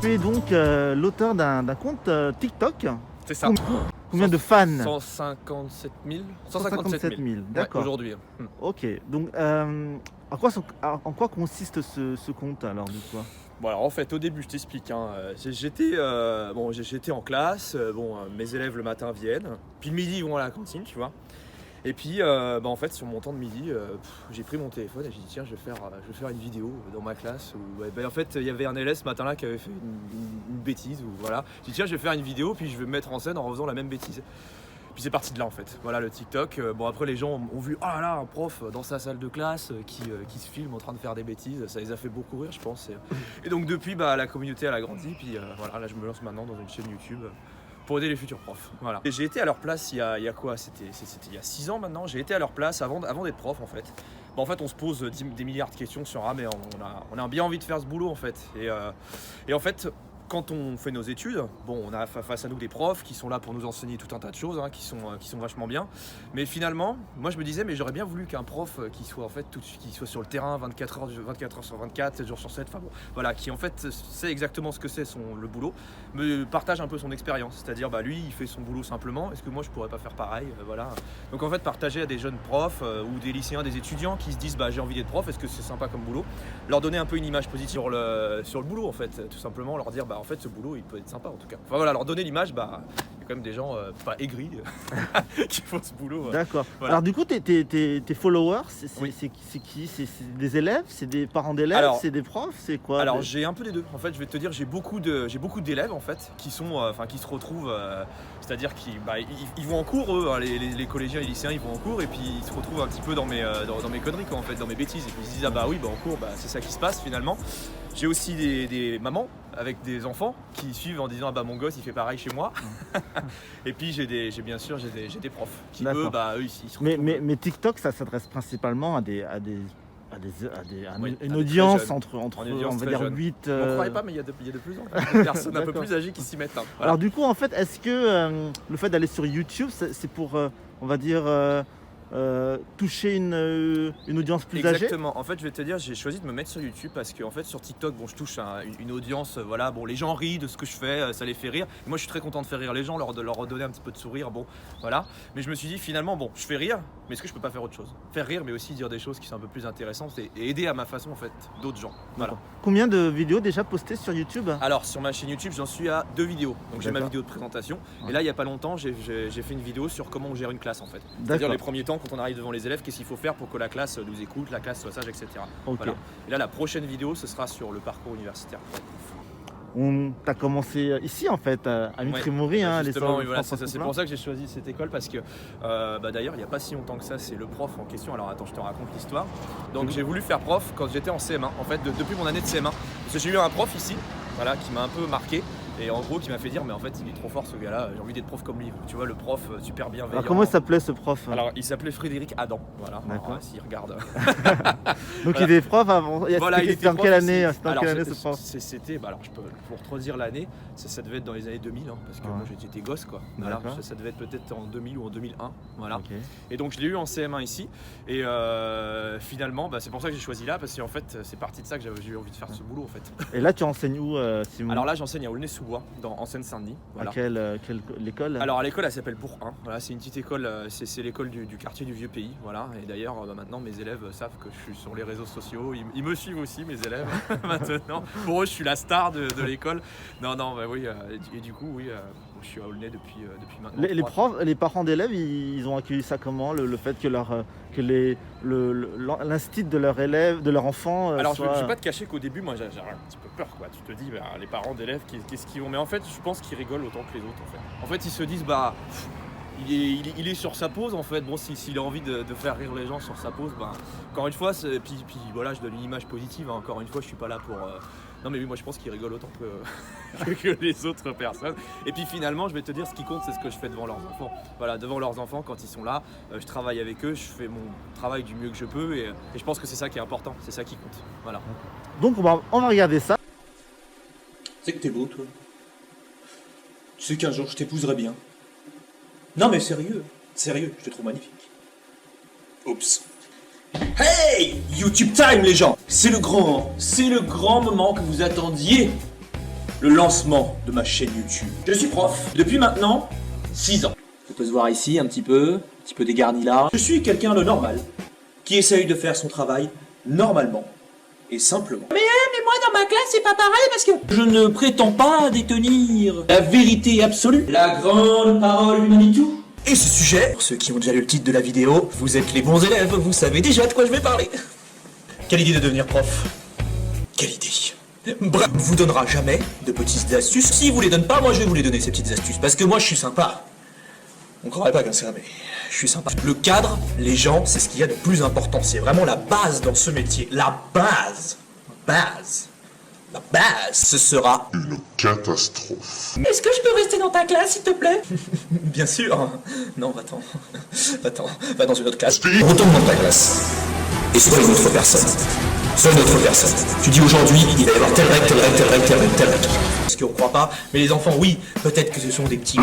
Tu es donc l'auteur d'un compte TikTok. C'est ça. Combien de fans? 157 000. 157 000, d'accord. Ouais, aujourd'hui. Ok, donc en quoi consiste ce compte alors du coup? Bon alors en fait au début je t'explique, hein, j'étais en classe, mes élèves le matin viennent, puis le midi ils vont à la cantine tu vois. Et puis en fait sur mon temps de midi, j'ai pris mon téléphone et j'ai dit tiens je vais faire une vidéo dans ma classe où en fait il y avait un élève ce matin là qui avait fait une bêtise ou voilà. J'ai dit tiens je vais faire une vidéo puis je vais me mettre en scène en faisant la même bêtise. Puis c'est parti de là en fait, voilà le TikTok. Après les gens ont vu ah là un prof dans sa salle de classe qui se filme en train de faire des bêtises, ça les a fait beaucoup rire je pense. Et donc depuis la communauté elle a grandi, puis voilà là je me lance maintenant dans une chaîne YouTube pour aider les futurs profs. Voilà. Et j'ai été à leur place il y a quoi, c'était il y a 6 ans maintenant, j'ai été à leur place avant d'être prof en fait. En fait on se pose des milliards de questions sur mais on a bien envie de faire ce boulot en fait. Et en fait quand on fait nos études, on a face à nous des profs qui sont là pour nous enseigner tout un tas de choses, hein, qui sont vachement bien. Mais finalement, moi je me disais, mais j'aurais bien voulu qu'un prof qui soit en fait qui soit sur le terrain 24 heures sur 24, 7 jours sur 7, enfin bon, voilà, qui en fait sait exactement ce que c'est le boulot, me partage un peu son expérience. C'est-à-dire, lui, il fait son boulot simplement. Est-ce que moi je pourrais pas faire pareil, voilà. Donc en fait, partager à des jeunes profs ou des lycéens, des étudiants qui se disent, j'ai envie d'être prof, est-ce que c'est sympa comme boulot, leur donner un peu une image positive sur le boulot en fait, tout simplement leur dire, en fait ce boulot il peut être sympa en tout cas. Enfin voilà, leur donner l'image, il y a quand même des gens pas aigris qui font ce boulot. D'accord. Voilà. Alors du coup tes followers, Oui. c'est qui? C'est des élèves? C'est des parents d'élèves? Alors, c'est des profs? C'est quoi? Alors j'ai un peu des deux. En fait je vais te dire, j'ai beaucoup d'élèves en fait qui sont, qui se retrouvent, c'est-à-dire qu'ils vont en cours eux, hein, les collégiens et les lycéens ils vont en cours et puis ils se retrouvent un petit peu dans mes conneries quoi, en fait, dans mes bêtises, et puis ils se disent en cours c'est ça qui se passe finalement. J'ai aussi des mamans avec des enfants qui suivent en disant mon gosse il fait pareil chez moi. Et puis j'ai des profs qui eux ils se retrouvent. Mais TikTok ça s'adresse principalement à Oui, une à des audience très jeunes. entre audience on va très dire jeune. 8 On ne croyait pas, mais il y a de plus en plus de personnes un peu plus âgées qui s'y mettent. Hein. Voilà. Alors du coup en fait est-ce que le fait d'aller sur YouTube c'est pour on va dire toucher une audience plus âgée? Exactement. En fait, je vais te dire, j'ai choisi de me mettre sur YouTube parce que en fait, sur TikTok, je touche une audience, voilà, les gens rient de ce que je fais, ça les fait rire. Moi, je suis très content de faire rire les gens, de leur redonner un petit peu de sourire, voilà. Mais je me suis dit, finalement, je fais rire, mais est-ce que je peux pas faire autre chose? Faire rire, mais aussi dire des choses qui sont un peu plus intéressantes et aider à ma façon, en fait, d'autres gens. Voilà. Combien de vidéos déjà postées sur YouTube? Alors, sur ma chaîne YouTube, j'en suis à 2 vidéos. Donc, j'ai ma D'accord. vidéo de présentation. Ouais. Et là, il y a pas longtemps, j'ai fait une vidéo sur comment on gère une classe, en fait. C'est-à-dire les premiers temps, quand on arrive devant les élèves, qu'est-ce qu'il faut faire pour que la classe nous écoute, la classe soit sage, etc. Ok. Voilà. Et là, la prochaine vidéo, ce sera sur le parcours universitaire. T'as commencé ici en fait, à Mitry-Mory, hein, les Justement, salles voilà, France c'est Contemporain. pour ça que j'ai choisi cette école parce que d'ailleurs, il n'y a pas si longtemps que ça, c'est le prof en question. Alors attends, je te raconte l'histoire. Donc j'ai voulu faire prof quand j'étais en CM1, en fait, depuis mon année de CM1. Parce que j'ai eu un prof ici, voilà, qui m'a un peu marqué. Et en gros, qui m'a fait dire, mais en fait, il est trop fort ce gars-là, j'ai envie d'être prof comme lui. Tu vois, le prof super bienveillant. Alors comment il s'appelait ce prof? Alors, il s'appelait Frédéric Adam, voilà. D'accord. S'il regarde. Donc il était prof avant. Voilà, il était C'était en prof quelle ici. année? C'était en Alors, quelle année ce prof? C'était, alors je peux pour te redire l'année, ça devait être dans les années 2000, hein, parce que Ouais. moi j'étais gosse quoi. Voilà, D'accord. ça devait être peut-être en 2000 ou en 2001, voilà. Ok. Et donc je l'ai eu en CM1 ici, et finalement, c'est pour ça que j'ai choisi là, parce qu'en fait c'est parti de ça que j'ai eu envie de faire ce boulot en fait. Et là tu enseignes où, Simon? Alors là j'enseigne à Aulnay-sous-Bois, en Seine-Saint-Denis. Voilà. À quelle l'école? Alors à l'école elle s'appelle Bourg 1, voilà, c'est une petite école, c'est l'école du quartier du Vieux Pays, voilà. Et d'ailleurs maintenant mes élèves savent que je suis sur les réseaux sociaux, ils me suivent aussi mes élèves maintenant. Pour eux je suis la star de l'école. Non oui, et du coup oui, je suis à Aulnay depuis maintenant. Les profs, les parents d'élèves, ils ont accueilli ça comment, le fait que l'instit de leur élève, de leur enfant Alors soit... je vais pas te cacher qu'au début moi j'ai un petit peu peur quoi. Tu te dis les parents d'élèves qu'est-ce qu'ils vont, mais en fait je pense qu'ils rigolent autant que les autres en fait. En fait ils se disent il est sur sa pause en fait. Bon, s'il a envie de faire rire les gens sur sa pause, encore une fois, puis voilà, je donne une image positive. Hein. Encore une fois, je suis pas là pour. Non, mais oui, moi je pense qu'ils rigolent autant que les autres personnes. Et puis finalement, je vais te dire, ce qui compte, c'est ce que je fais devant leurs enfants. Voilà, devant leurs enfants, quand ils sont là, je travaille avec eux, je fais mon travail du mieux que je peux, et je pense que c'est ça qui est important, c'est ça qui compte. Voilà. Donc on va regarder ça. C'est que t'es beau, toi. Tu sais qu'un jour je t'épouserai bien. Non mais sérieux, je te trouve magnifique. Oups. Hey, YouTube time les gens. C'est le grand moment que vous attendiez. le lancement de ma chaîne YouTube. Je suis prof depuis maintenant 6 ans. On peut se voir ici un petit peu dégarni là. Je suis quelqu'un de normal, qui essaye de faire son travail normalement et simplement. Mais moi dans ma classe c'est pas pareil parce que je ne prétends pas détenir la vérité absolue, la grande parole du Manitou. Et ce sujet, pour ceux qui ont déjà lu le titre de la vidéo, vous êtes les bons élèves, vous savez déjà de quoi je vais parler. Quelle idée de devenir prof. Quelle idée. Bref, on vous donnera jamais de petites astuces. Si vous les donne pas, moi je vais vous les donner ces petites astuces. Parce que moi je suis sympa. On croirait pas comme ça, mais je suis sympa. Le cadre, les gens, c'est ce qu'il y a de plus important. C'est vraiment la base dans ce métier. La base. La base, ce sera une catastrophe. Est-ce que je peux rester dans ta classe, s'il te plaît? Bien sûr. Non, va-t'en. Va dans une autre classe. Retourne dans ta classe. Et sois une autre personne. Sois une autre personne. Tu dis aujourd'hui, il va y avoir telle règle. Parce qu'on croit pas. Mais les enfants, oui, peut-être que ce sont des petits...